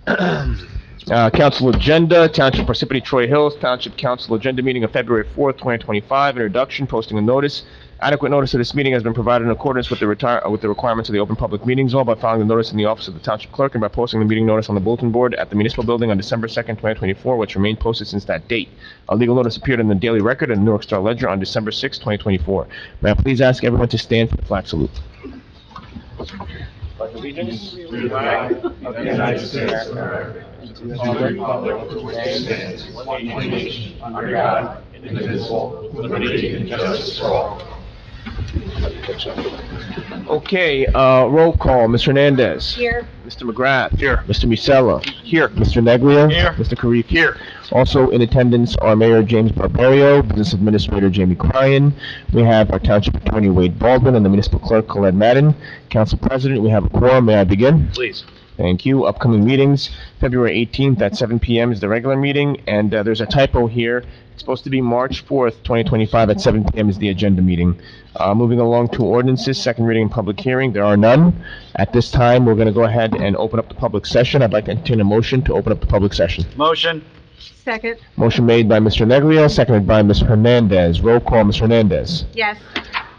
Council agenda, Township Parsippany-Troy Hills, Township Council agenda meeting of February 4th, 2025, introduction, posting a notice. Adequate notice of this meeting has been provided in accordance with the requirements of the Open Public Meetings Law by filing the notice in the office of the Township Clerk and by posting the meeting notice on the bulletin board at the Municipal Building on December 2nd, 2024, which remained posted since that date. A legal notice appeared in the Daily Record and the Newark Star Ledger on December 6th, 2024. May I please ask everyone to stand for the flag salute? Pledge allegiance to the flag of the United States of America, to the republic for which it stands, one nation, under God, indivisible, with liberty and justice for all. Okay, roll call. Mr. Hernandez. Here. Mr. McGrath. Here. Mr. Musella. Here. Mr. Neglia. Here. Mr. Karifi. Here. Also in attendance are Mayor James Barbario, Business Administrator Jamie Cryan. We have our Township Attorney Wade Baldwin and the Municipal Clerk Colette Madden. Council President, we have a quorum. May I begin? Please. Thank you. Upcoming meetings, February 18th at 7 p.m. is the regular meeting, and there's a typo here. It's supposed to be March 4th, 2025 at 7 p.m. is the agenda meeting. Moving along to ordinances, second reading and public hearing. There are none. At this time, we're going to go ahead and open up the public session. I'd like to entertain a motion to open up the public session. Motion. Second. Motion made by Mr. Neglia, seconded by Ms. Hernandez. Roll call, Ms. Hernandez. Yes.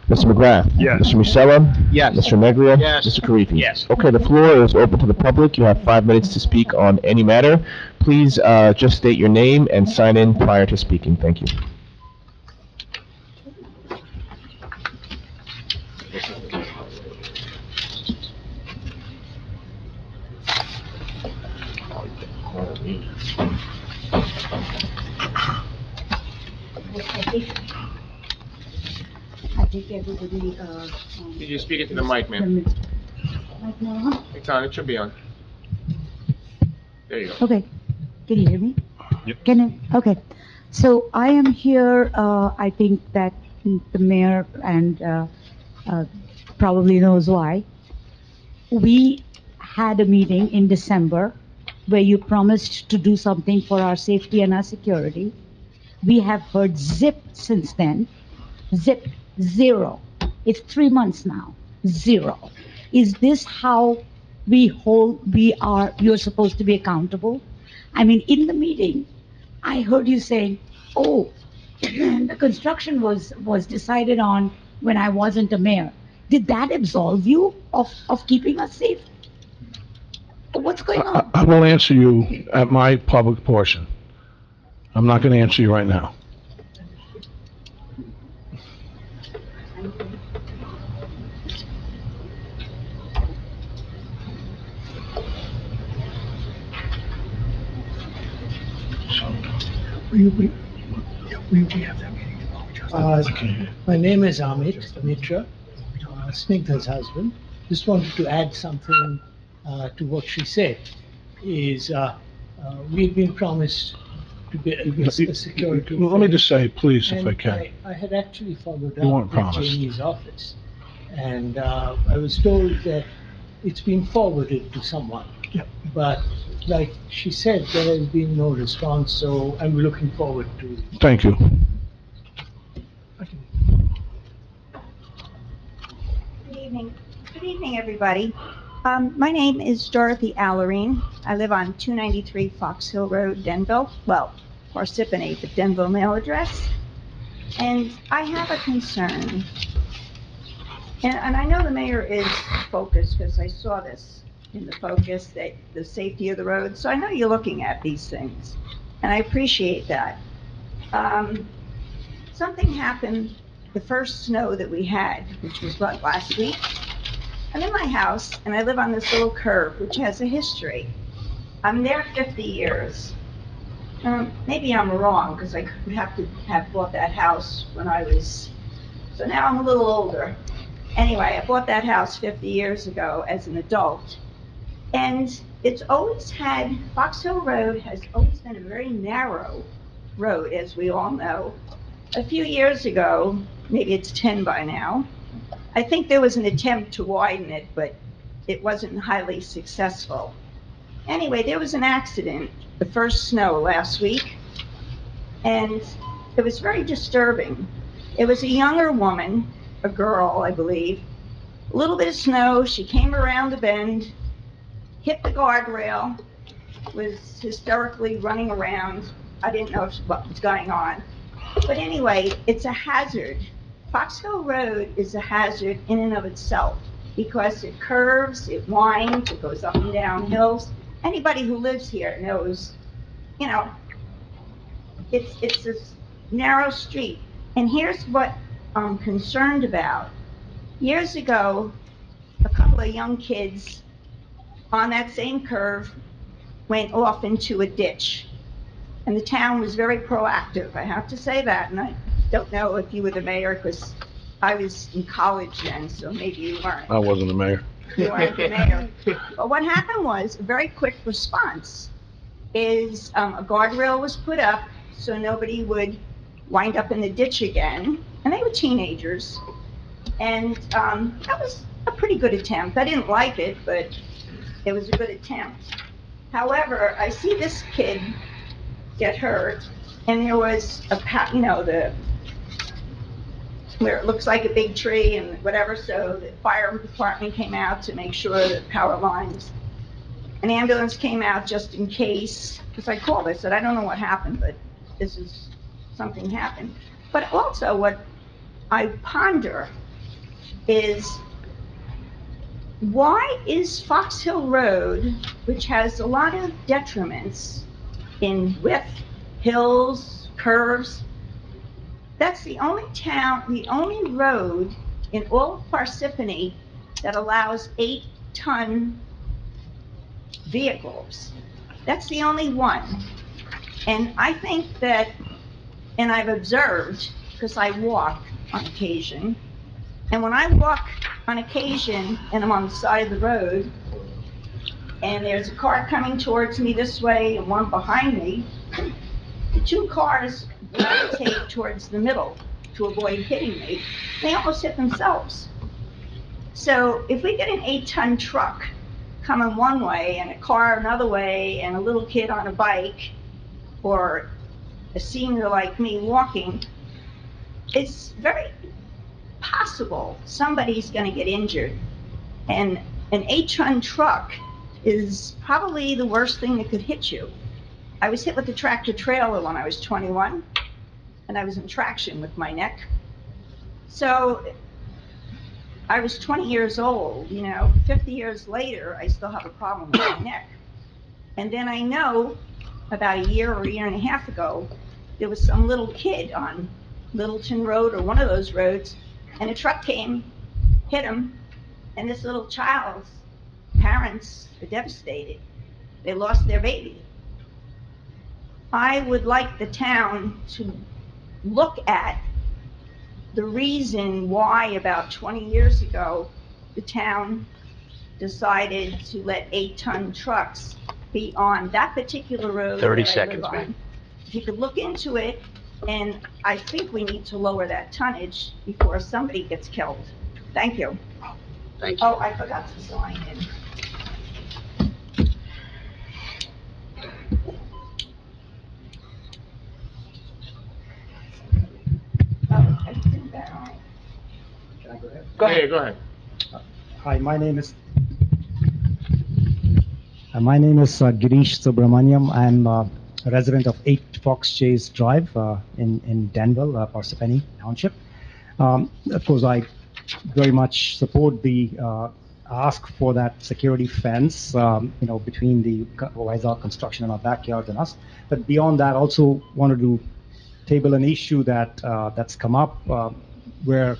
Mr. McGrath? Yes. Mr. Musella? Yes. Mr. Neglia? Yes. Mr. Karifi? Yes. Okay, the floor is open to the public. You have 5 minutes to speak on any matter. Please just state your name and sign in prior to speaking. Thank you. I think everybody, Did you speak into the mic, ma'am? Right now? It's on. It should be on. There you go. Okay, can you hear me? Yep. Okay, so I am here, I think that the mayor and probably knows why. We had a meeting in December where you promised to do something for our safety and our security. We have heard zip since then. Zip, zero. It's 3 months now, zero. Is this how you're supposed to be accountable? I mean, in the meeting, I heard you saying, oh, the construction was decided on when I wasn't a mayor. Did that absolve you of keeping us safe? What's going on? I will answer you at my public portion. I'm not going to answer you right now. We have that meeting. My name is Amit Mitra, Snigdha's husband. Just wanted to add something to what she said. We've been promised to be a security. Let me just say, please, if And I can. I had actually followed You weren't up with promised. Jamie's office, and I was told that it's been forwarded to someone. Yep. But like she said, there has been no response, so I'm looking forward to. Thank you. Good evening. Good evening, everybody. My name is Dorothy Allerine. I live on 293 Fox Hill Road, Denville. Well, Parsippany, but Denville mail address. And I have a concern. And I know the mayor is focused, because I saw this in the focus, that the safety of the road. So I know you're looking at these things, and I appreciate that. Something happened the first snow that we had, which was what, last week? I'm in my house, and I live on this little curve, which has a history. I'm there 50 years. Maybe I'm wrong, because I would have to have bought that house when I was, so now I'm a little older. Anyway, I bought that house 50 years ago as an adult. And it's always had, Fox Hill Road has always been a very narrow road, as we all know. A few years ago, maybe it's 10 by now, I think there was an attempt to widen it, but it wasn't highly successful. Anyway, there was an accident, the first snow last week, and it was very disturbing. It was a younger woman, a girl, I believe, a little bit of snow, she came around the bend, hit the guardrail, was hysterically running around. I didn't know what was going on. But anyway, it's a hazard. Fox Hill Road is a hazard in and of itself because it curves, it winds, it goes up and down hills. Anybody who lives here knows, you know, it's this narrow street. And here's what I'm concerned about. Years ago, a couple of young kids on that same curve went off into a ditch. And the town was very proactive, I have to say that. And I don't know if you were the mayor, because I was in college then, so maybe you weren't. I wasn't the mayor. You weren't the mayor. But what happened was a very quick response is a guardrail was put up so nobody would wind up in the ditch again. And they were teenagers. And that was a pretty good attempt. I didn't like it, but it was a good attempt. However, I see this kid get hurt, and there was where it looks like a big tree and whatever, so the fire department came out to make sure that power lines. An ambulance came out just in case, because I called, I said, I don't know what happened, but something happened. But also what I ponder is, why is Fox Hill Road, which has a lot of detriments in width, hills, curves, that's the only road in all of Parsippany that allows 8-ton vehicles. That's the only one. And I think that, and I've observed, because I walk on occasion, and when I walk on occasion and I'm on the side of the road, and there's a car coming towards me this way and one behind me, the two cars gravitate towards the middle to avoid hitting me. They almost hit themselves. So if we get an 8-ton truck coming one way and a car another way and a little kid on a bike or a senior like me walking, it's very possible somebody's going to get injured. And an 8-ton truck is probably the worst thing that could hit you. I was hit with a tractor trailer when I was 21, and I was in traction with my neck. So I was 20 years old, 50 years later, I still have a problem with my neck. And then I know about a year or a year and a half ago, there was some little kid on Littleton Road or one of those roads, and a truck came, hit him, and this little child's parents are devastated. They lost their baby. I would like the town to look at the reason why about 20 years ago the town decided to let 8-ton trucks be on that particular road. 30 that I seconds, live on. ma'am. If you could look into it, and I think we need to lower that tonnage before somebody gets killed. Thank you. Thank you. Oh, I forgot to sign in. Oh, I did that wrong. Can I go ahead? Go ahead. Hi, my name is Girish Subramaniam. I'm a resident of 8 Fox Chase Drive in Danville, Parsippany Township. Of course, I very much support the ask for that security fence, between the Wiseout construction in our backyard and us. But beyond that, also wanted to table an issue that's come up where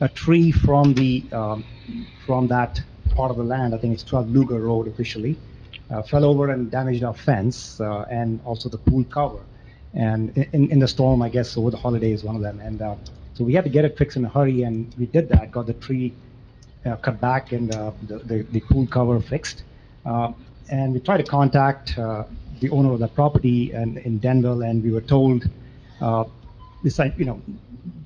a tree from that part of the land, I think it's 12 Luger Road officially, fell over and damaged our fence and also the pool cover. And in the storm, I guess over the holidays, one of them. And so we had to get it fixed in a hurry, and we did that. Got the tree cut back and the pool cover fixed. And we tried to contact the owner of the property in Denville, and we were told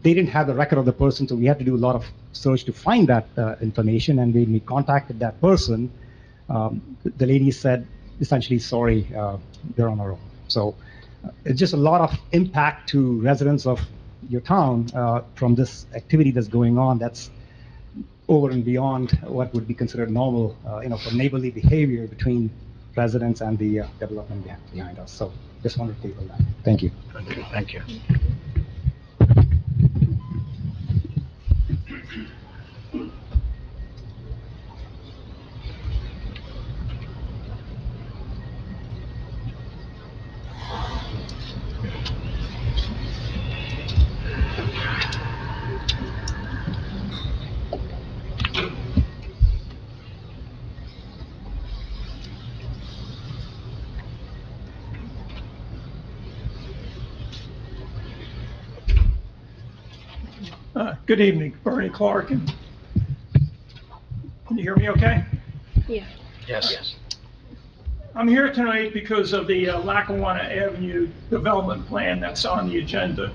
they didn't have the record of the person, so we had to do a lot of search to find that information. And when we contacted that person, the lady said, essentially, sorry, you're on our own. So it's just a lot of impact to residents of your town from this activity that's going on. That's over and beyond what would be considered normal, for neighborly behavior between residents and the development behind us. So just wanted to table that. Thank you. Thank you. Good evening, Bernie Clark. And can you hear me okay? Yeah. Yes. I'm here tonight because of the Lackawanna Avenue development plan that's on the agenda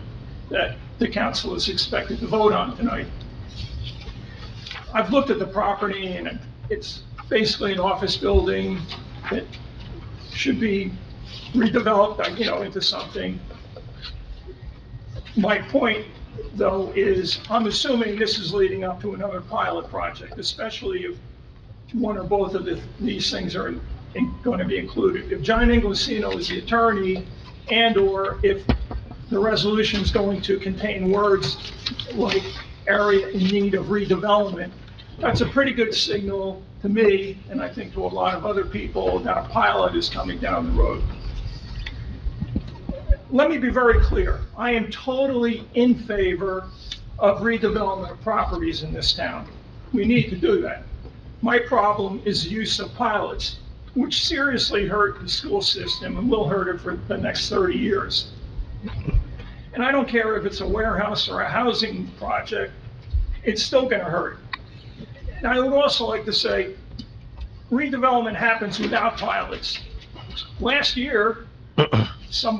that the council is expected to vote on tonight. I've looked at the property and it's basically an office building that should be redeveloped, into something. My point, though, is I'm assuming this is leading up to another pilot project, especially if one or both of these things are going to be included. If John Inglesino is the attorney, and/or if the resolution is going to contain words like area in need of redevelopment, that's a pretty good signal to me, and I think to a lot of other people, that a pilot is coming down the road. Let me be very clear. I am totally in favor of redevelopment of properties in this town. We need to do that. My problem is the use of pilots, which seriously hurt the school system and will hurt it for the next 30 years. And I don't care if it's a warehouse or a housing project, it's still going to hurt. And I would also like to say, redevelopment happens without pilots. Last year, some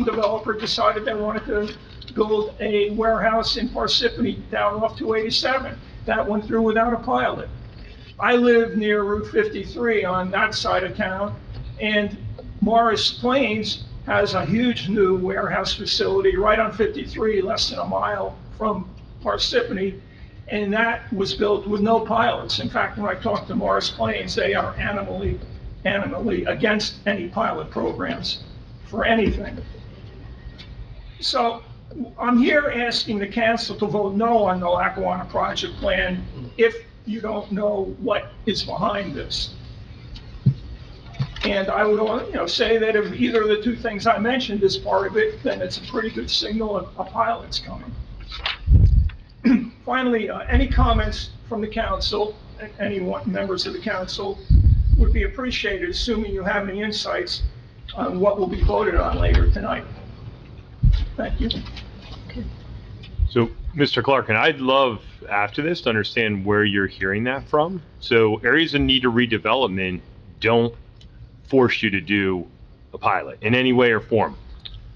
developer decided they wanted to build a warehouse in Parsippany down off 287. That went through without a pilot. I live near Route 53 on that side of town, and Morris Plains has a huge new warehouse facility right on 53, less than a mile from Parsippany, and that was built with no pilots. In fact, when I talked to Morris Plains, they are animally against any pilot programs for anything. So I'm here asking the council to vote no on the Lackawanna project plan if you don't know what is behind this. And I would say that if either of the two things I mentioned is part of it, then it's a pretty good signal of a pilot's coming. Finally, any comments from the council, any members of the council, would be appreciated, assuming you have any insights on what will be voted on later tonight. Thank you. So, Mr. Clark, and I'd love after this to understand where you're hearing that from. So areas in need of redevelopment don't force you to do a pilot in any way or form.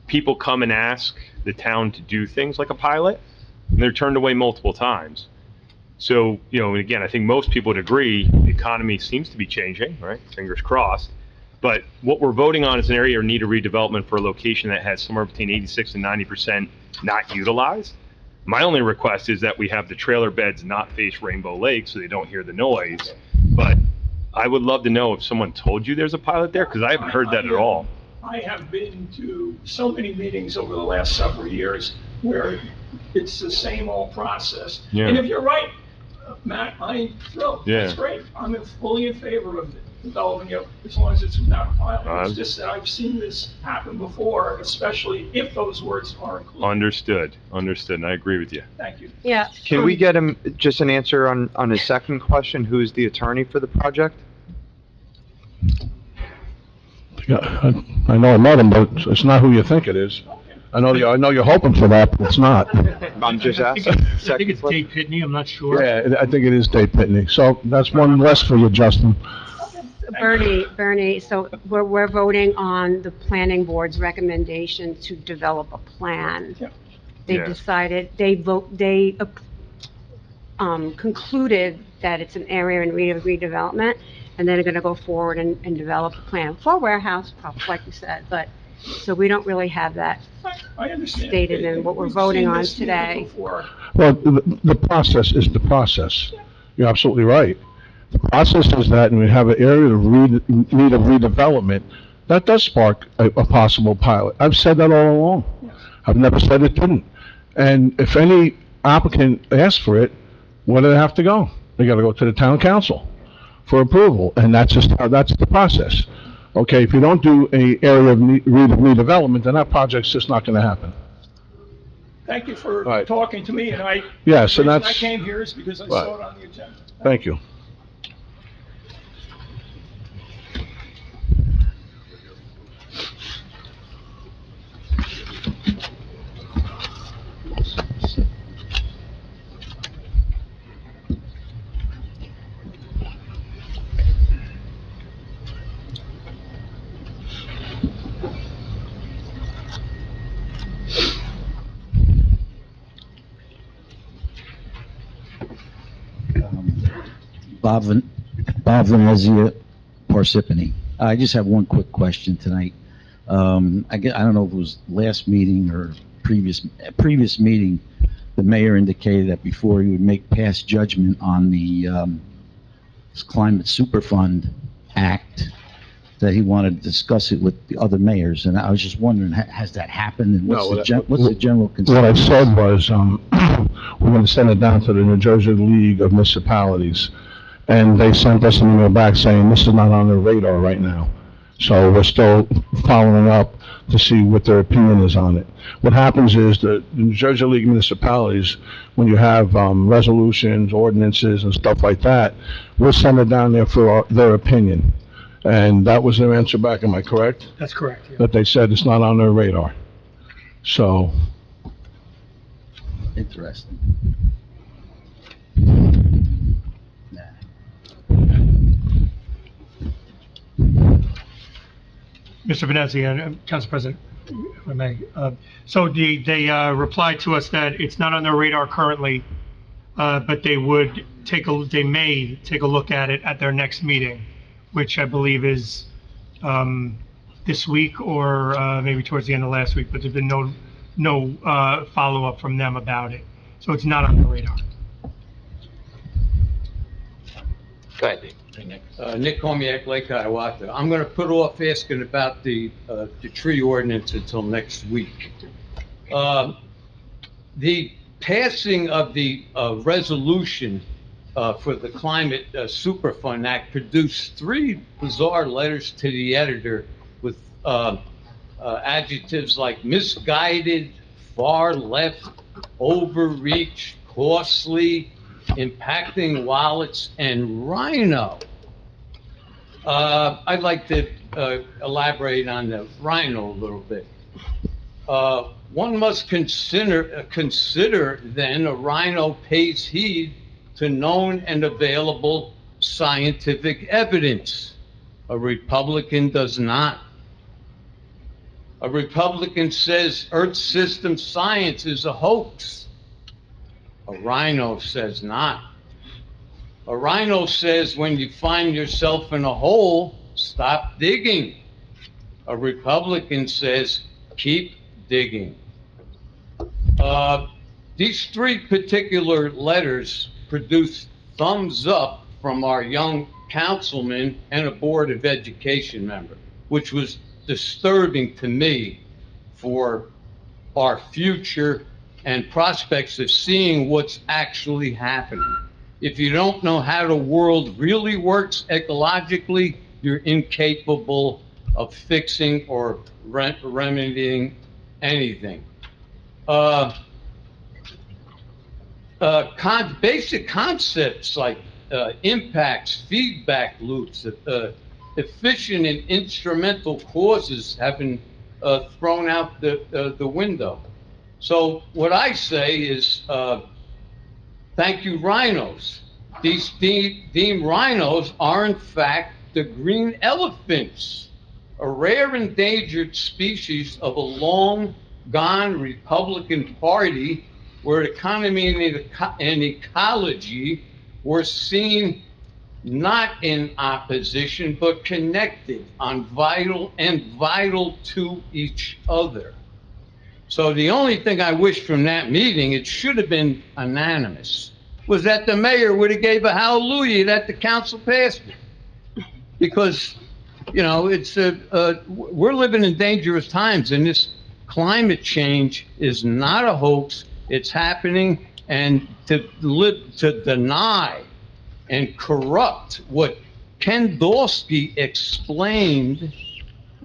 People come and ask the town to do things like a pilot, and they're turned away multiple times. So, and again, I think most people would agree the economy seems to be changing, right? Fingers crossed. But what we're voting on is an area in need of redevelopment for a location that has somewhere between 86 and 90% not utilized. My only request is that we have the trailer beds not face Rainbow Lake so they don't hear the noise. But I would love to know if someone told you there's a pilot there, because I haven't heard that at all. I have been to so many meetings over the last several years where it's the same old process. Yeah. And if you're right, Matt, I'm thrilled. Yeah. That's great. I'm fully in favor of developing it as long as it's without a pilot. It's just that I've seen this happen before, especially if those words are included. Understood. And I agree with you. Thank you. Yeah. Can we get him just an answer on his second question? Who's the attorney for the project? Yeah, I know I met him, but it's not who you think it is. I know you're hoping for that, but it's not. I'm just asking. I think it's Dave Pitney, I'm not sure. Yeah, I think it is Dave Pitney. So that's one less for you, Justin. Bernie, so we're voting on the planning board's recommendation to develop a plan. Yep. They decided, they concluded that it's an area in need of redevelopment, and they're gonna go forward and develop a plan for warehouse, probably like you said, but, so we don't really have that I understand. stated in what we're voting on today. Well, the process is the process. You're absolutely right. The process is that, and we have an area of need of redevelopment, that does spark a possible pilot. I've said that all along. I've never said it didn't. And if any applicant asks for it, where do they have to go? They gotta go to the town council for approval, and that's the process. Okay, if you don't do a area of redevelopment, then that project's just not gonna happen. Thank you for Right. talking to me, and Yes, the and reason I that's, came here is because I Right. saw it on the agenda. thank you. Bob Venezia, Parsippany. I just have one quick question tonight. I don't know if it was last meeting or previous meeting, the mayor indicated that before he would pass judgment on the Climate Superfund Act, that he wanted to discuss it with the other mayors, and I was just wondering, has that happened, and what's the general What I consensus? said was, we're gonna send it down to the New Jersey League of Municipalities, and they sent us an email back saying this is not on their radar right now. So we're still following up to see what their opinion is on it. What happens is the New Jersey League of Municipalities, when you have resolutions, ordinances, and stuff like that, we'll send it down there for their opinion. And that was their answer back, am I correct? That's correct, yeah. That they said it's not on their radar. So, Interesting. Mr. Venezia, Council President, if I may. So they replied to us that it's not on their radar currently, but they may take a look at it at their next meeting, which I believe is this week or maybe towards the end of last week, but there's been no follow-up from them about it. So it's not on the radar. Go ahead, Dave. Nick Komiak, Lake Hiawatha. I'm going to put off asking about the tree ordinance until next week. The passing of the resolution for the Climate Superfund Act produced three bizarre letters to the editor with adjectives like misguided, far left, overreach, costly, impacting wallets, and rhino. I'd like to elaborate on the rhino a little bit. One must consider then a rhino pays heed to known and available scientific evidence. A Republican does not. A Republican says Earth system science is a hoax. A rhino says not. A rhino says when you find yourself in a hole, stop digging. A Republican says keep digging. These three particular letters produced thumbs up from our young councilman and a Board of Education member, which was disturbing to me for our future and prospects of seeing what's actually happening. If you don't know how the world really works ecologically, you're incapable of fixing or remedying anything. Basic concepts like impacts, feedback loops, efficient and instrumental causes have been thrown out the window. So what I say is, thank you, rhinos. These deemed rhinos are in fact the green elephants, a rare endangered species of a long-gone Republican Party where economy and ecology were seen not in opposition, but connected on vital to each other. So the only thing I wish from that meeting, it should have been unanimous. was that the mayor would have gave a hallelujah that the council passed it. Because, you know, we're living in dangerous times, and this climate change is not a hoax. It's happening, and to deny and corrupt what Ken Dorsey explained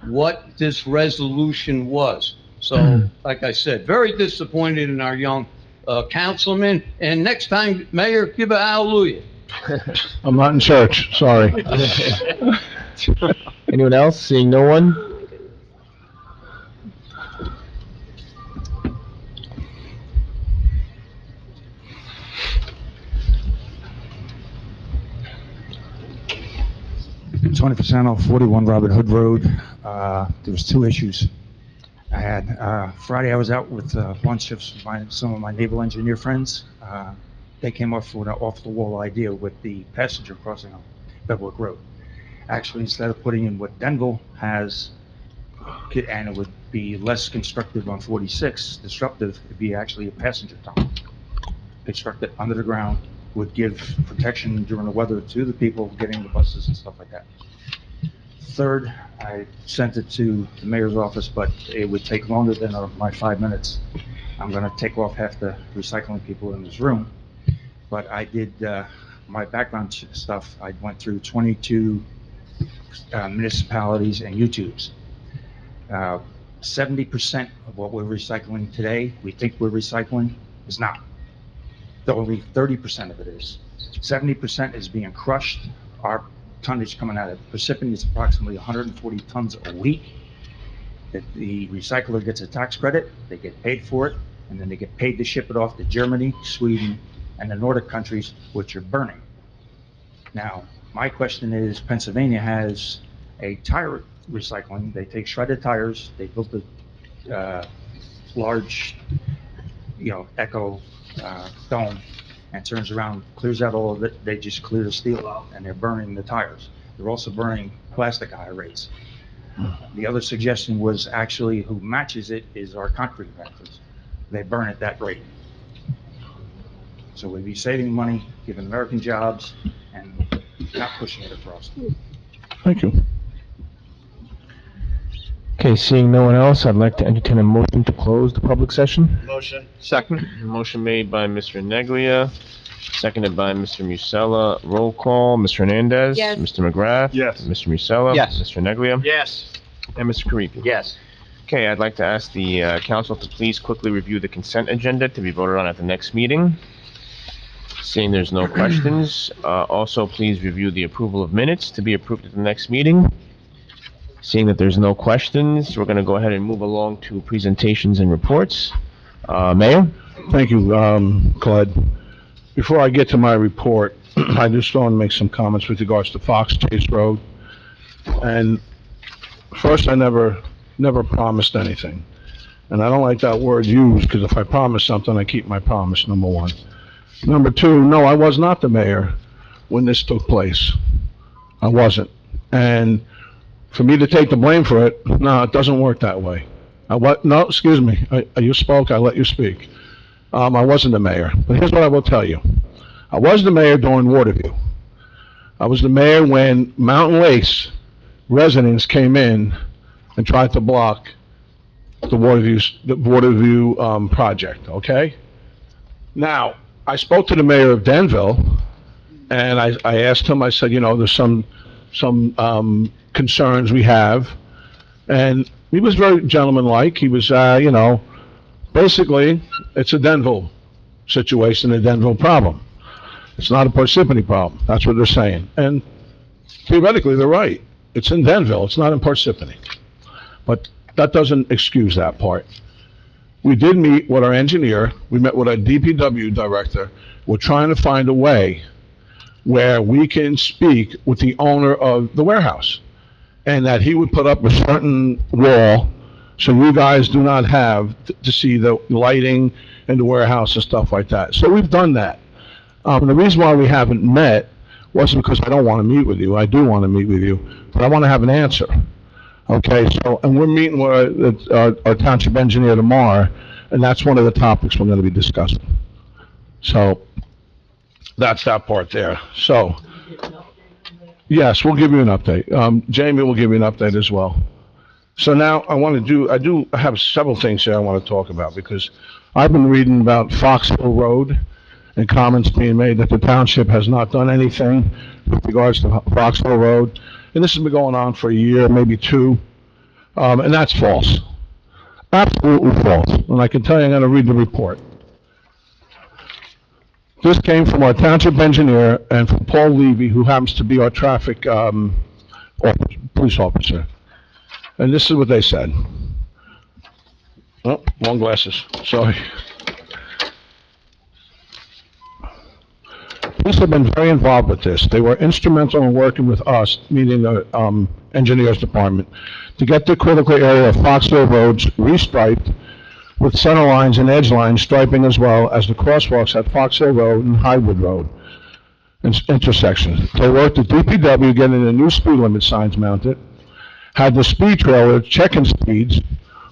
what this resolution was. So, like I said, very disappointed in our young councilman. And next time, Mayor, give a hallelujah. I'm not in church, sorry. Anyone else? Seeing no one? 20% off 41 Robin Hood Road. There was two issues I had. Friday, I was out with lunch shifts with some of my naval engineer friends. They came up with an off-the-wall idea with the passenger crossing on Bedwick Road. Actually, instead of putting in what Denville has, and it would be less constructive on 46, disruptive, it'd be actually a passenger tunnel. Constructed under the ground, would give protection during the weather to the people getting the buses and stuff like that. Third, I sent it to the mayor's office, but it would take longer than my 5 minutes. I'm gonna take off half the recycling people in this room, but I did my background stuff. I went through 22 municipalities and YouTubes. 70% of what we're recycling today, we think we're recycling, is not. Only 30% of it is. 70% is being crushed. Our tonnage coming out of Parsippany is approximately 140 tons a week. The recycler gets a tax credit, they get paid for it, and then they get paid to ship it off to Germany, Sweden, and the Nordic countries, which are burning. Now, my question is, Pennsylvania has a tire recycling. They take shredded tires, they built a large, echo dome, and turns around, clears out all of it. They just clear the steel out, and they're burning the tires. They're also burning plastic IRAs. The other suggestion was actually who matches it is our concrete factories. They burn at that rate. So we'd be saving money, giving American jobs, and not pushing it across. Thank you. Okay, seeing no one else, I'd like to entertain a motion to close the public session. Motion. Second. Motion made by Mr. Neglia, seconded by Mr. Musella. Roll call, Mr. Hernandez. Yes. Mr. McGrath. Yes. Mr. Musella. Yes. Mr. Neglia. Yes. And Mr. Karifi. Yes. Okay, I'd like to ask the council to please quickly review the consent agenda to be voted on at the next meeting. Seeing there's no questions, also please review the approval of minutes to be approved at the next meeting. Seeing that there's no questions, we're going to go ahead and move along to presentations and reports. Mayor? Thank you, Clyde. Before I get to my report, I just want to make some comments with regards to Fox Chase Road. And first, I never promised anything. And I don't like that word used, because if I promise something, I keep my promise, number one. Number two, no, I was not the mayor when this took place. I wasn't. And for me to take the blame for it, no, it doesn't work that way. No, excuse me, you spoke, I let you speak. I wasn't the mayor, but here's what I will tell you. I was the mayor during Waterview. I was the mayor when Mountain Lakes residents came in and tried to block the Waterview project, okay? Now, I spoke to the mayor of Denville, and I asked him, I said, there's some concerns we have, and he was very gentlemanlike. He was, basically, it's a Denville situation, a Denville problem. It's not a Parsippany problem. That's what they're saying. And theoretically, they're right. It's in Denville. It's not in Parsippany. But that doesn't excuse that part. We did meet with our engineer. We met with our DPW director. We're trying to find a way where we can speak with the owner of the warehouse, and that he would put up a certain wall so you guys do not have to see the lighting in the warehouse and stuff like that. So we've done that. The reason why we haven't met wasn't because I don't want to meet with you. I do want to meet with you, but I want to have an answer. Okay, so, and we're meeting with our township engineer tomorrow, and that's one of the topics we're going to be discussing. So, That's that part there. So, yes, we'll give you an update. Jamie will give you an update as well. So now I have several things here I want to talk about because I've been reading about Fox Hill Road and comments being made that the township has not done anything with regards to Fox Hill Road. And this has been going on for a year, maybe two. And that's false. Absolutely false. And I can tell you, I'm going to read the report. This came from our township engineer and from Paul Levy, who happens to be our traffic police officer. And this is what they said. Oh, wrong glasses. Sorry. Police have been very involved with this. They were instrumental in working with us, meaning the engineers department, to get the critical area of Fox Hill roads restriped with center lines and edge lines striping, as well as the crosswalks at Fox Hill Road and Highwood Road intersections. They worked at DPW getting the new speed limit signs mounted, had the speed trailer checking speeds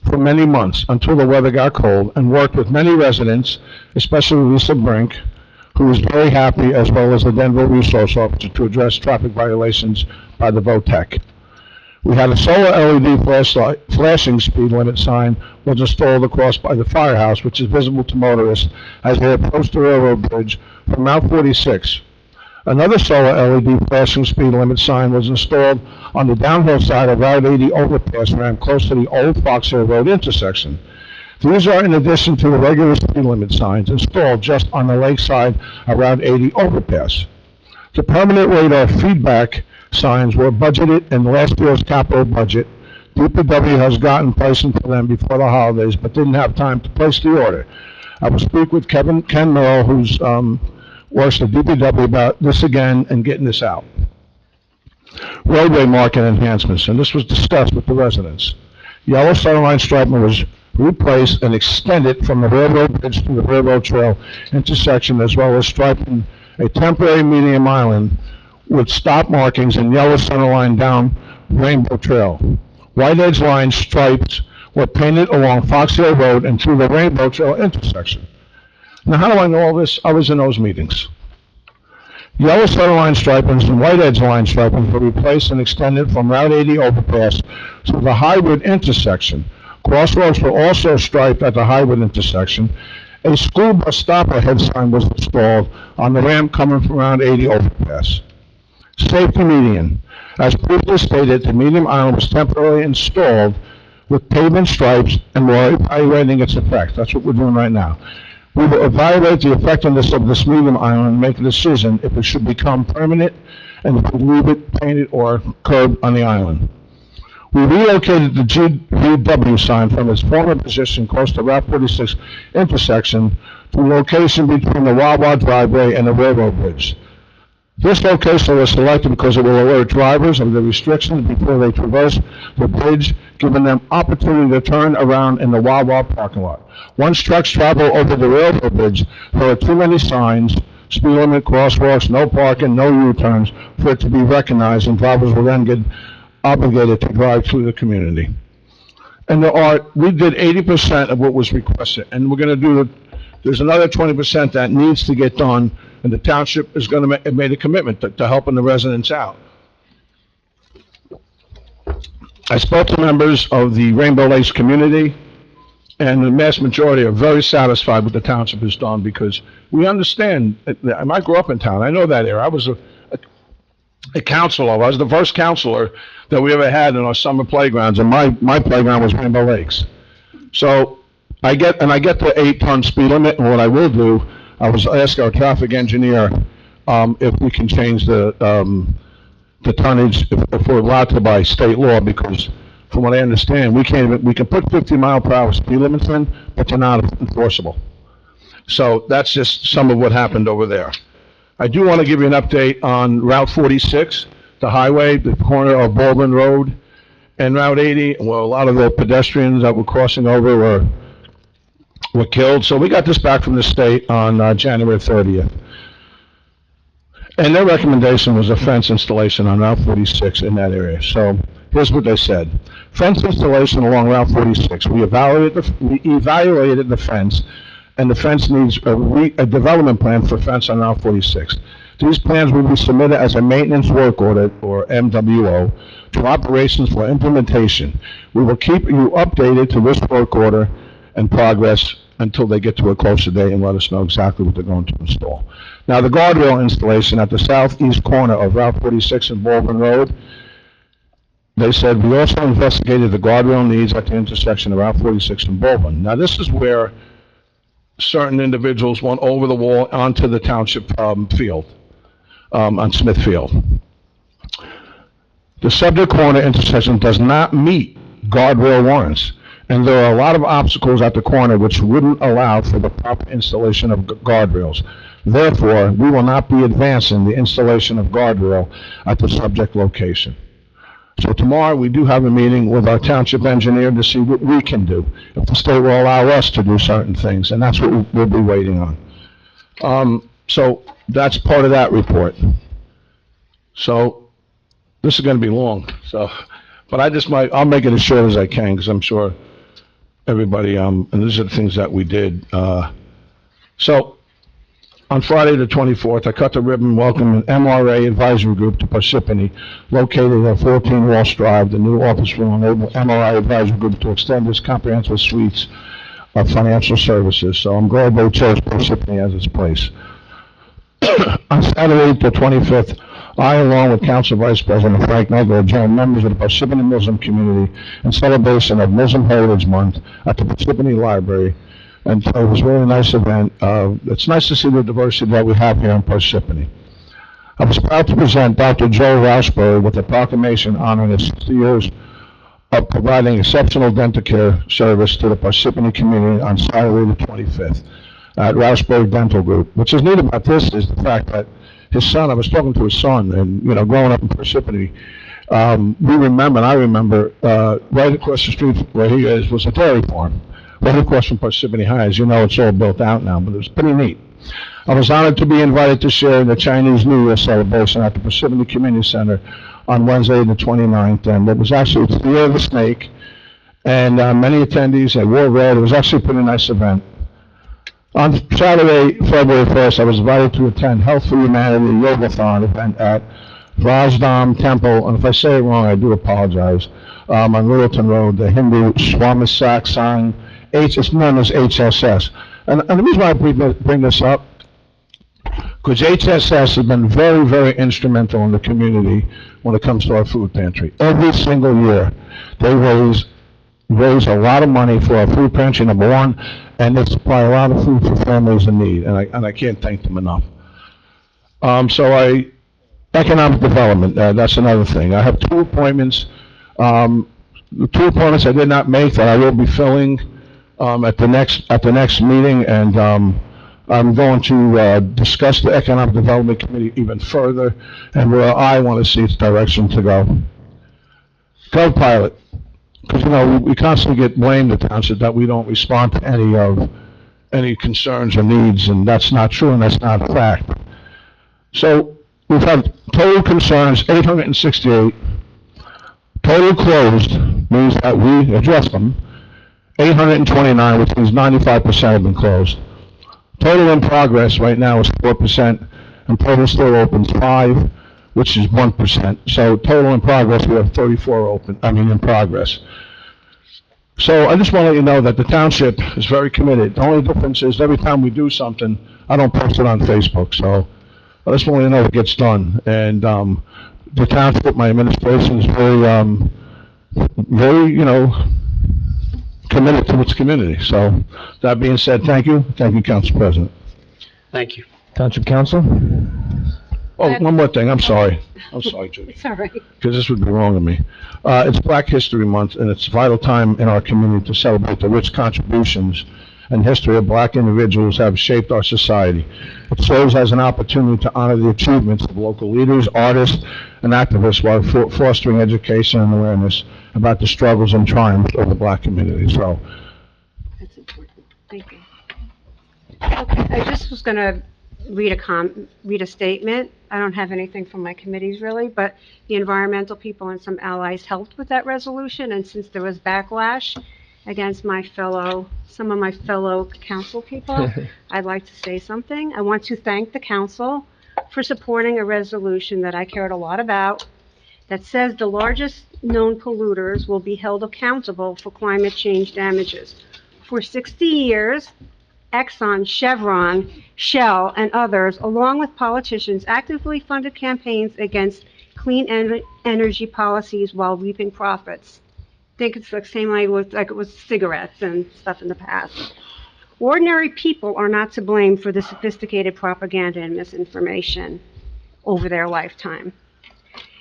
for many months until the weather got cold, and worked with many residents, especially Lisa Brink, who was very happy, as well as the Denver Resource Officer, to address traffic violations by the VOTEC. We had a solar LED flashing speed limit sign was installed across by the firehouse, which is visible to motorists as they approach the railroad bridge from Route 46. Another solar LED flashing speed limit sign was installed on the downhill side of Route 80 overpass ramp close to the old Fox Hill Road intersection. These are in addition to the regular speed limit signs installed just on the lakeside of Route 80 overpass. The permanent radar feedback signs were budgeted in last year's capital budget. DPW has gotten pricing for them before the holidays, but didn't have time to place the order. I will speak with Ken Merrill, who's works at DPW, about this again and getting this out. Roadway marking enhancements, and this was discussed with the residents. Yellow centerline striping was replaced and extended from the railroad bridge to the railroad trail intersection, as well as striping a temporary medium island with stop markings and yellow centerline down Rainbow Trail. White edge line stripes were painted along Fox Hill Road and through the Rainbow Trail intersection. Now, how do I know all this? I was in those meetings. Yellow centerline stripings and white edge line stripings were replaced and extended from Route 80 overpass to the Highwood intersection. Crosswalks were also striped at the Highwood intersection. A school bus stop ahead sign was installed on the ramp coming from Route 80 overpass. Safety median. As previously stated, the medium island was temporarily installed with pavement stripes, and we're evaluating its effect. That's what we're doing right now. We will evaluate the effectiveness of this medium island and make a decision if it should become permanent and if we leave it painted or curbed on the island. We relocated the GVW sign from its former position close to Route 46 intersection to a location between the Wawa driveway and the railroad bridge. This location was selected because it will alert drivers of the restrictions before they traverse the bridge, giving them opportunity to turn around in the Wawa parking lot. Once trucks travel over the railroad bridge, there are too many signs, speed limit, crosswalks, no parking, no U-turns, for it to be recognized, and drivers will then get obligated to drive through the community. And we did 80% of what was requested, and we're going to do there's another 20% that needs to get done, and the township is going to made a commitment to helping the residents out. I spoke to members of the Rainbow Lakes community, and the vast majority are very satisfied with the township has done, because we understand. I grew up in town. I know that area. I was a counselor. I was the first counselor that we ever had in our summer playgrounds, and my playground was Rainbow Lakes. So I get the 8-ton speed limit, and what I will do, I was asking our traffic engineer if we can change the tonnage if we're allowed to by state law, because from what I understand, we can put 50-mile-per-hour speed limits in, but they're not enforceable. So that's just some of what happened over there. I do want to give you an update on Route 46, the highway, the corner of Baldwin Road and Route 80. Well, a lot of the pedestrians that were crossing over were killed. So we got this back from the state on January 30th. And their recommendation was a fence installation on Route 46 in that area. So here's what they said. Fence installation along Route 46. We evaluated the fence and the fence needs a development plan for fence on Route 46. These plans will be submitted as a maintenance work order, or MWO, to operations for implementation. We will keep you updated to this work order and progress until they get to a closer date and let us know exactly what they're going to install. Now, the guardrail installation at the southeast corner of Route 46 and Baldwin Road, they said, we also investigated the guardrail needs at the intersection of Route 46 and Baldwin. Now, this is where certain individuals went over the wall onto the township field, on Smithfield. The subject corner intersection does not meet guardrail warrants, and there are a lot of obstacles at the corner which wouldn't allow for the proper installation of guardrails. Therefore, we will not be advancing the installation of guardrail at the subject location. So tomorrow, we do have a meeting with our township engineer to see what we can do, if the state will allow us to do certain things, and that's what we'll be waiting on. So that's part of that report. So this is going to be long, but I'll make it as short as I can, because I'm sure everybody, and these are the things that we did. So on Friday the 24th, I cut the ribbon welcoming MRA Advisory Group to Parsippany, located at 14 Walsh Drive. The new office will enable MRA Advisory Group to extend its comprehensive suites of financial services. So I'm glad they chose Parsippany as its place. On Saturday the 25th, I, along with Council Vice President Frank Negro, joined members of the Parsippany Muslim community in celebration of Muslim Heritage Month at the Parsippany Library. And it was a really nice event. It's nice to see the diversity that we have here in Parsippany. I was proud to present Dr. Joe Rauschberg with a proclamation honoring his 60 years of providing exceptional dental care service to the Parsippany community on Saturday the 25th at Rauschberg Dental Group. What's neat about this is the fact that his son, I was talking to his son, and, growing up in Parsippany, I remember, right across the street where he is was a dairy farm. Right across from Parsippany High. As you know, it's all built out now, but it was pretty neat. I was honored to be invited to share in the Chinese New Year celebration at the Parsippany Community Center on Wednesday the 29th, and it was actually the Year of the Snake, and many attendees, they wore red. It was actually a pretty nice event. On Saturday, February 1st, I was invited to attend Health for Humanity Yogathon event at Rajdam Temple, and if I say it wrong, I do apologize, on Littleton Road, the Hindu Swamisak Sang. It's known as HSS. And the reason why I bring this up, because HSS has been very, very instrumental in the community when it comes to our food pantry. Every single year, they raise a lot of money for our food pantry, number one, and they supply a lot of food for families in need, and I can't thank them enough. Economic development, that's another thing. I have two appointments. The two appointments I did not make that I will be filling at the next meeting, and I'm going to discuss the Economic Development Committee even further, and where I want to see its direction to go. GovPilot, because we constantly get blamed at Township that we don't respond to any concerns or needs, and that's not true, and that's not a fact. So we've had total concerns 868. Total closed means that we address them 829, which means 95% have been closed. Total in progress right now is 4%, and total still open is 5, which is 1%. So total in progress, we have 34 in progress. So I just want to let you know that the township is very committed. The only difference is every time we do something, I don't post it on Facebook. So I just want you to know it gets done. And the township, my administration is very, committed to its community. So that being said, thank you. Thank you, Council President. Thank you. Township Council? Oh, one more thing. I'm sorry. Judy. It's all right. Because this would be wrong of me. It's Black History Month, and it's a vital time in our community to celebrate the rich contributions and history of black individuals have shaped our society. It serves as an opportunity to honor the achievements of local leaders, artists, and activists while fostering education and awareness about the struggles and triumphs of the black community. So, That's important. Thank you. Okay, I just was going to read a statement. I don't have anything from my committees really, but the environmental people and some allies helped with that resolution, and since there was backlash against some of my fellow council people, I'd like to say something. I want to thank the council for supporting a resolution that I cared a lot about that says the largest known polluters will be held accountable for climate change damages. For 60 years, Exxon, Chevron, Shell, and others, along with politicians, actively funded campaigns against clean energy policies while reaping profits. I think it's the same like it was cigarettes and stuff in the past. Ordinary people are not to blame for the sophisticated propaganda and misinformation over their lifetime.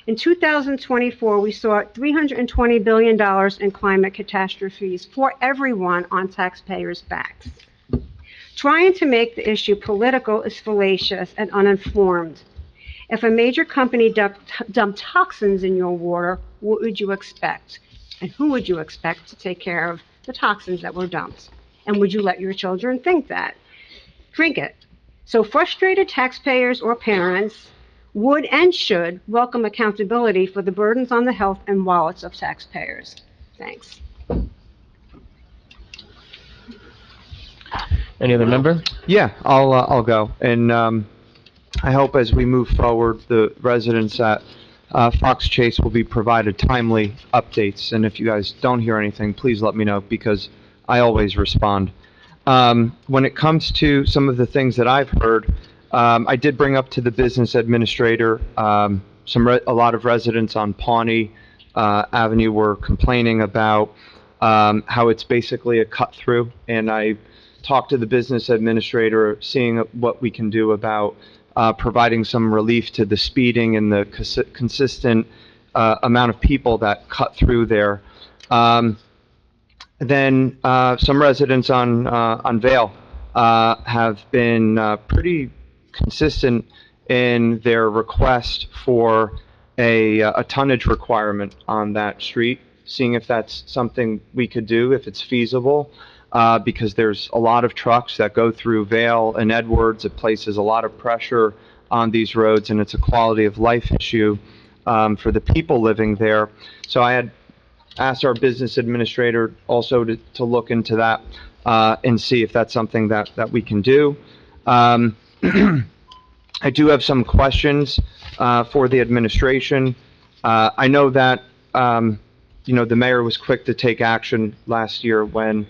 In 2024, we saw $320 billion in climate catastrophes for everyone on taxpayers' backs. Trying to make the issue political is fallacious and uninformed. If a major company dumped toxins in your water, what would you expect? And who would you expect to take care of the toxins that were dumped? And would you let your children drink it? So frustrated taxpayers or parents would and should welcome accountability for the burdens on the health and wallets of taxpayers. Thanks. Any other member? Yeah, I'll go. And I hope as we move forward, the residents at Fox Chase will be provided timely updates. And if you guys don't hear anything, please let me know, because I always respond. When it comes to some of the things that I've heard, I did bring up to the business administrator, a lot of residents on Pawnee Avenue were complaining about how it's basically a cut through, and I talked to the business administrator, seeing what we can do about providing some relief to the speeding and the consistent amount of people that cut through there. Then some residents on Vale have been pretty consistent in their request for a tonnage requirement on that street, seeing if that's something we could do, if it's feasible, because there's a lot of trucks that go through Vale and Edwards. It places a lot of pressure on these roads, and it's a quality of life issue for the people living there. So I had asked our business administrator also to look into that and see if that's something that we can do. I do have some questions for the administration. I know that the mayor was quick to take action last year when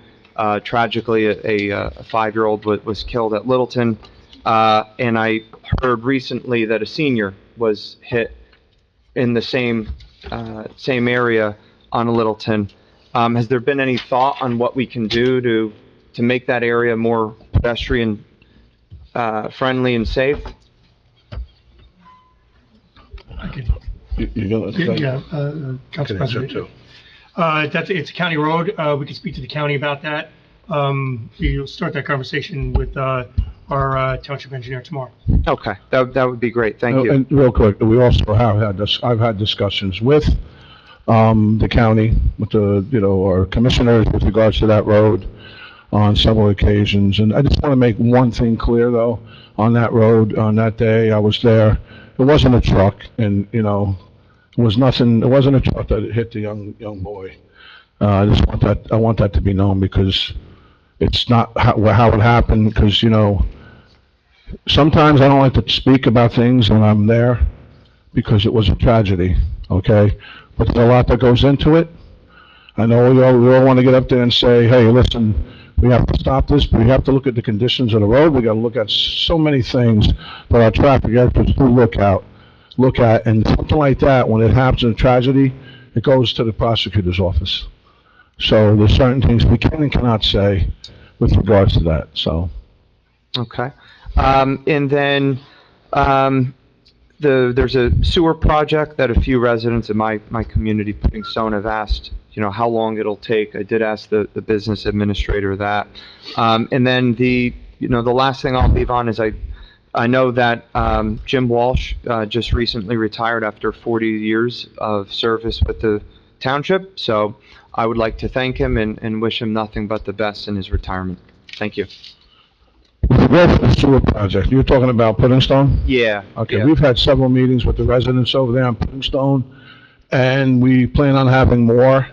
tragically a 5-year-old was killed at Littleton, and I heard recently that a senior was hit in the same area on Littleton. Has there been any thought on what we can do to make that area more pedestrian friendly and safe? Council President. It's a county road. We can speak to the county about that. We'll start that conversation with our township engineer tomorrow. Okay, that would be great. Thank you. And real quick, we also I've had discussions with the county, with our commissioners with regards to that road on several occasions. And I just want to make one thing clear, though, on that road, on that day I was there, it wasn't a truck, and it was nothing. It wasn't a truck that hit the young boy. I want that to be known, because it's not how it happened. Because sometimes I don't like to speak about things when I'm there, because it was a tragedy. Okay, but there's a lot that goes into it. I know we all want to get up there and say, hey, listen, we have to stop this, but we have to look at the conditions of the road. We got to look at so many things that our traffic experts do look at, and something like that, when it happens in a tragedy, it goes to the prosecutor's office. So there's certain things we can and cannot say with regards to that. So. Okay. And then there's a sewer project that a few residents in my community, Pudding Stone, have asked, how long it'll take. I did ask the business administrator that. And then the last thing I'll leave on is I know that Jim Walsh just recently retired after 40 years of service with the township. So I would like to thank him and wish him nothing but the best in his retirement. Thank you. With regard to the sewer project, you're talking about Pudding Stone? Yeah. Okay, yeah. We've had several meetings with the residents over there on Pudding Stone, and we plan on having more.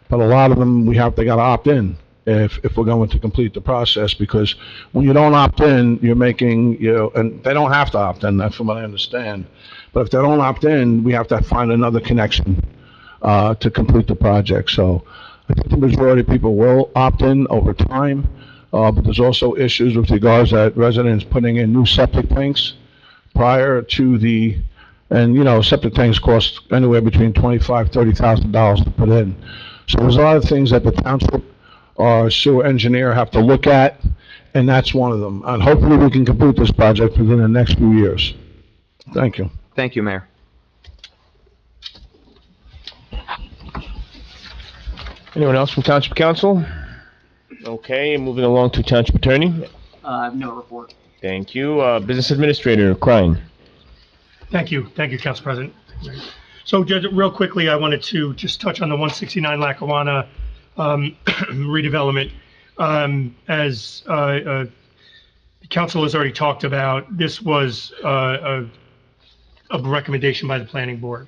But a lot of them, they gotta opt in if we're going to complete the process, because when you don't opt in, you're making, and they don't have to opt in, that's from what I understand. But if they don't opt in, we have to find another connection, to complete the project. So I think the majority of people will opt in over time, but there's also issues with regards that residents putting in new septic tanks prior to and septic tanks cost anywhere between $25,000-$30,000 to put in. So there's a lot of things that the township or sewer engineer have to look at, and that's one of them. And hopefully we can complete this project within the next few years. Thank you. Thank you, Mayor. Anyone else from Township Council? Okay, moving along to Township Attorney. No report. Thank you. Business Administrator Klein. Thank you, Council President. So, Judge, real quickly, I wanted to just touch on the 169 Lackawanna redevelopment. As the council has already talked about, this was a recommendation by the planning board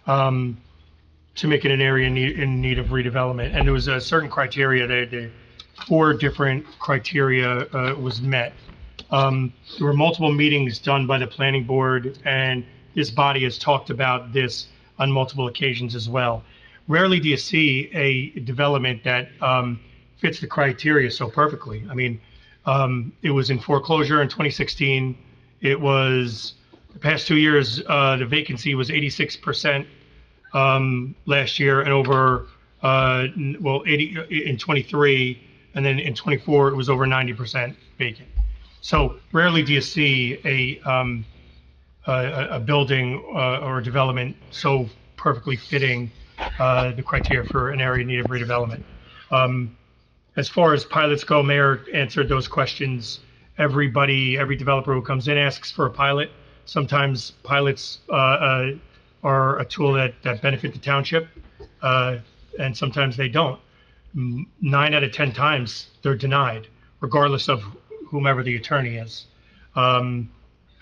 to make it an area in need of redevelopment. And there was a certain criteria, the 4 different criteria was met. There were multiple meetings done by the planning board, and this body has talked about this on multiple occasions as well. Rarely do you see a development that fits the criteria so perfectly. I mean, it was in foreclosure in 2016. It was the past 2 years, the vacancy was 86% last year, and over 80 in 23, and then in 24 it was over 90% vacant. So rarely do you see a building or a development so perfectly fitting the criteria for an area in need of redevelopment. As far as pilots go, Mayor answered those questions. Every developer who comes in asks for a pilot. Sometimes pilots are a tool that benefit the township, and sometimes they don't. 9 out of 10 times they're denied, regardless of whomever the attorney is. And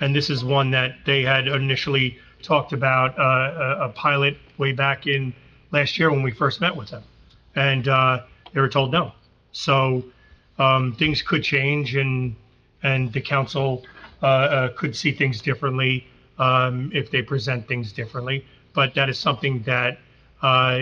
this is one that they had initially talked about a pilot way back in last year when we first met with them, and they were told no. So things could change, and the council could see things differently if they present things differently. But that is something that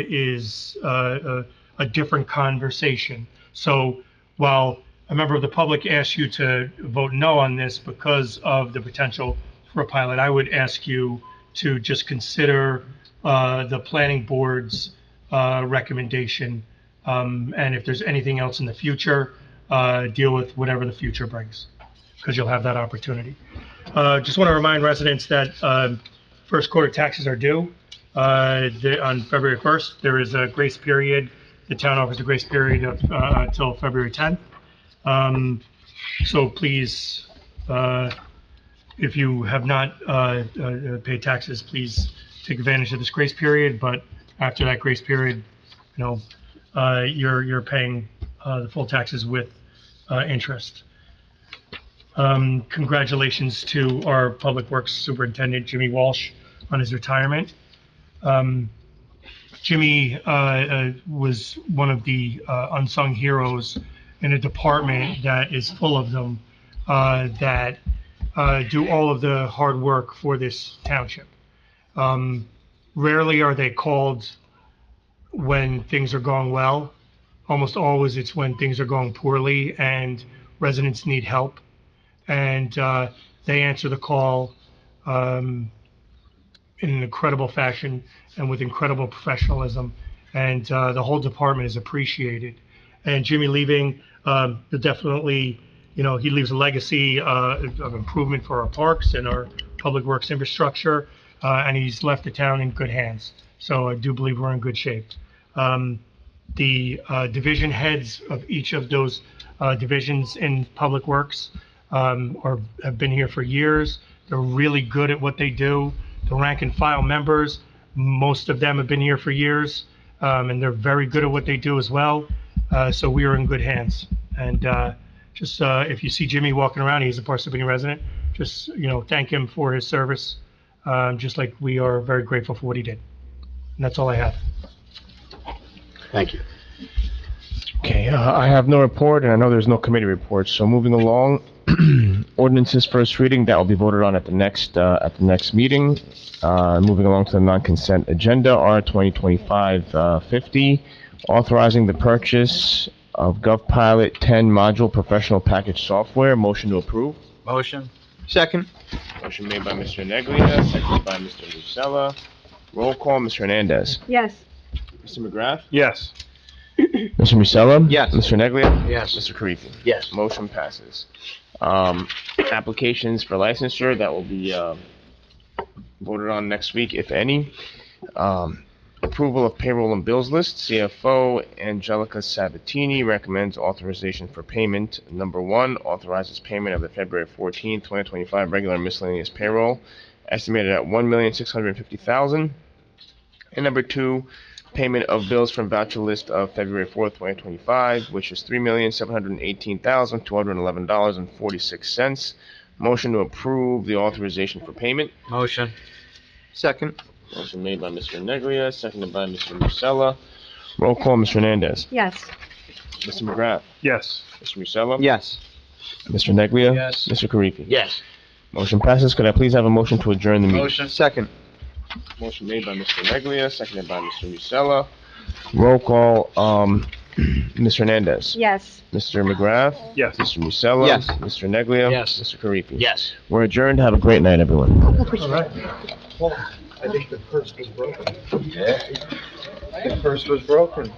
is a different conversation. So while a member of the public asks you to vote no on this because of the potential for a pilot, I would ask you to just consider the planning board's recommendation, and if there's anything else in the future, deal with whatever the future brings, because you'll have that opportunity. Just want to remind residents that first quarter taxes are due on February 1st. There is a grace period. The town offers a grace period of until February 10th. So please, if you have not paid taxes, please take advantage of this grace period. But after that grace period, you're paying the full taxes with interest. Congratulations to our Public Works Superintendent, Jimmy Walsh, on his retirement. Jimmy was one of the unsung heroes in a department that is full of them that do all of the hard work for this township. Rarely are they called when things are going well. Almost always it's when things are going poorly and residents need help. And they answer the call in an incredible fashion and with incredible professionalism. And the whole department is appreciated. And Jimmy leaving, definitely, he leaves a legacy of improvement for our parks and our public works infrastructure, and he's left the town in good hands. So I do believe we're in good shape. The division heads of each of those divisions in public works have been here for years. They're really good at what they do. The rank and file members, most of them have been here for years, and they're very good at what they do as well. So we are in good hands. And just if you see Jimmy walking around, he's a Parsippany resident, just thank him for his service, just like we are very grateful for what he did. And that's all I have. Thank you. Okay, I have no report, and I know there's no committee reports, so moving along, ordinances first reading, that will be voted on at the next meeting. Moving along to the non-consent agenda, R 2025-50, authorizing the purchase of GovPilot 10 module professional package software. Motion to approve. Motion. Second. Motion made by Mr. Neglia, seconded by Mr. Musella. Roll call, Mr. Hernandez. Yes. Mr. McGrath? Yes. Mr. Musella? Yes. Mr. Neglia? Yes. Mr. Karifi? Yes. Motion passes. Applications for licensure, that will be, voted on next week, if any. Approval of payroll and bills list. CFO Angelica Sabatini recommends authorization for payment. Number 1, authorizes payment of the February 14, 2025 regular miscellaneous payroll, estimated at $1,650,000. And number 2, payment of bills from voucher list of February 4th, 2025, which is $3,718,211.46. Motion to approve the authorization for payment. Motion. Second. Motion made by Mr. Neglia, seconded by Mr. Musella. Roll call, Mr. Hernandez. Yes. Mr. McGrath. Yes. Mr. Musella. Yes. Mr. Neglia. Yes. Mr. Karifi. Yes. Motion passes. Could I please have a motion to adjourn the meeting? Motion. Second. Motion made by Mr. Neglia, seconded by Mr. Musella. Roll call, Mr. Hernandez. Yes. Mr. McGrath. Yes. Mr. Musella. Yes. Mr. Neglia. Yes. Mr. Karifi. Yes. We're adjourned. Have a great night, everyone. All right. Well, I think the first was broken. The first was broken.